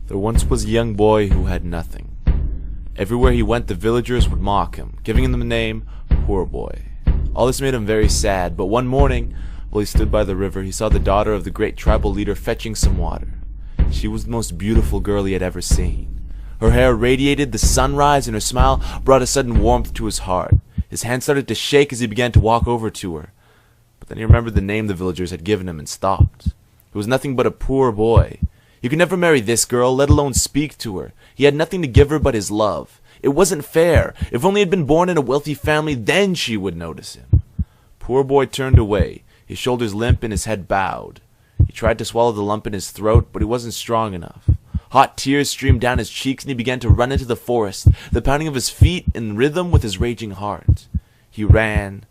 There once was a young boy who had nothing. Everywhere he went, the villagers would mock him, giving him the name Poor Boy. All this made him very sad, but one morning, while he stood by the river, he saw the daughter of the great tribal leader fetching some water. She was the most beautiful girl he had ever seen. Her hair radiated the sunrise, and her smile brought a sudden warmth to his heart. His hand started to shake as he began to walk over to her. But then he remembered the name the villagers had given him and stopped. It was nothing but a poor boy. He could never marry this girl, let alone speak to her. He had nothing to give her but his love. It wasn't fair. If only he had been born in a wealthy family, then she would notice him. Poor Boy turned away, his shoulders limp and his head bowed. He tried to swallow the lump in his throat, but he wasn't strong enough. Hot tears streamed down his cheeks, and he began to run into the forest, the pounding of his feet in rhythm with his raging heart. He ran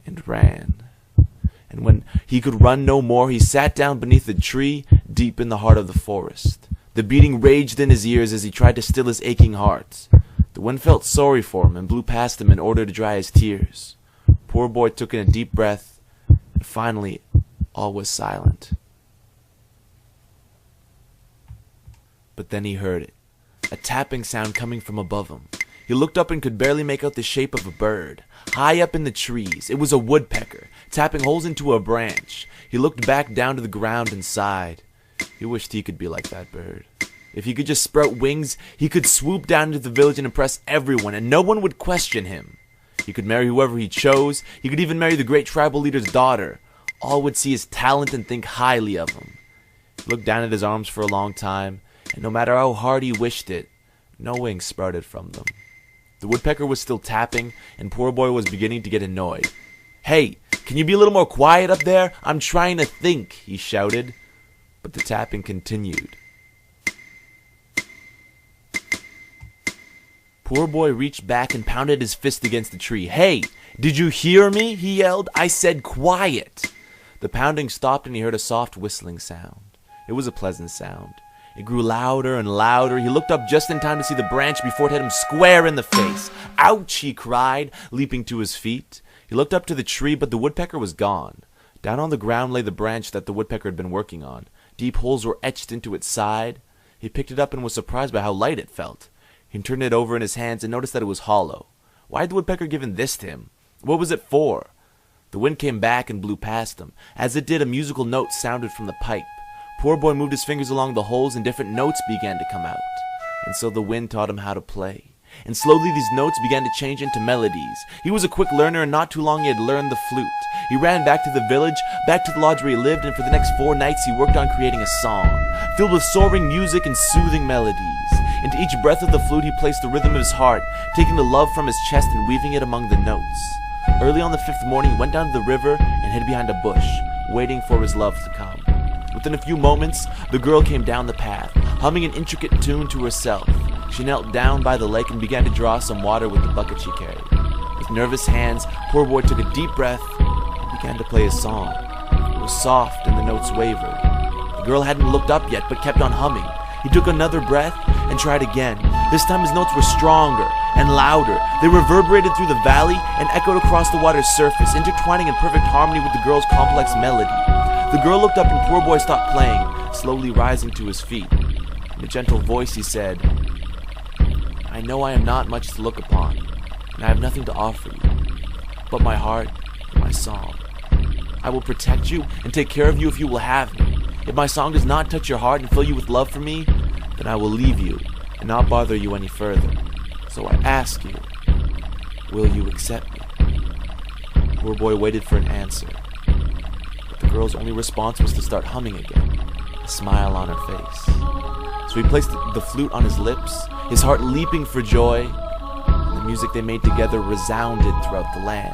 and ran. And when he could run no more, he sat down beneath a tree deep in the heart of the forest. The beating raged in his ears as he tried to still his aching heart. The wind felt sorry for him and blew past him in order to dry his tears. Poor Boy took in a deep breath, and finally all was silent. But then he heard it, a tapping sound coming from above him. He looked up and could barely make out the shape of a bird. High up in the trees, it was a woodpecker, tapping holes into a branch. He looked back down to the ground and sighed. He wished he could be like that bird. If he could just sprout wings, he could swoop down into the village and impress everyone, and no one would question him. He could marry whoever he chose. He could even marry the great tribal leader's daughter. All would see his talent and think highly of him. He looked down at his arms for a long time, and no matter how hard he wished it, no wings sprouted from them. The woodpecker was still tapping, and Poor Boy was beginning to get annoyed. "Hey, can you be a little more quiet up there? I'm trying to think," he shouted. But the tapping continued. Poor Boy reached back and pounded his fist against the tree. "Hey, did you hear me?" he yelled. "I said quiet." The pounding stopped and he heard a soft whistling sound. It was a pleasant sound. It grew louder and louder. He looked up just in time to see the branch before it hit him square in the face. "Ouch!" he cried, leaping to his feet. He looked up to the tree, but the woodpecker was gone. Down on the ground lay the branch that the woodpecker had been working on. Deep holes were etched into its side. He picked it up and was surprised by how light it felt. He turned it over in his hands and noticed that it was hollow. Why had the woodpecker given this to him? What was it for? The wind came back and blew past him. As it did, a musical note sounded from the pipe. Poor Boy moved his fingers along the holes and different notes began to come out. And so the wind taught him how to play. And slowly these notes began to change into melodies. He was a quick learner, and not too long he had learned the flute. He ran back to the village, back to the lodge where he lived, and for the next 4 nights he worked on creating a song, filled with soaring music and soothing melodies. Into each breath of the flute he placed the rhythm of his heart, taking the love from his chest and weaving it among the notes. Early on the 5th morning he went down to the river and hid behind a bush, waiting for his love to come. Within a few moments, the girl came down the path, humming an intricate tune to herself. She knelt down by the lake and began to draw some water with the bucket she carried. With nervous hands, Poor Boy took a deep breath and began to play his song. It was soft and the notes wavered. The girl hadn't looked up yet, but kept on humming. He took another breath and tried again. This time his notes were stronger and louder. They reverberated through the valley and echoed across the water's surface, intertwining in perfect harmony with the girl's complex melody. The girl looked up and Poor Boy stopped playing, slowly rising to his feet. In a gentle voice he said, "I know I am not much to look upon, and I have nothing to offer you, but my heart and my song. I will protect you and take care of you if you will have me. If my song does not touch your heart and fill you with love for me, then I will leave you and not bother you any further. So I ask you, will you accept me?" Poor Boy waited for an answer. The girl's only response was to start humming again, a smile on her face. So he placed the flute on his lips, his heart leaping for joy, and the music they made together resounded throughout the land.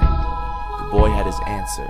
The boy had his answer.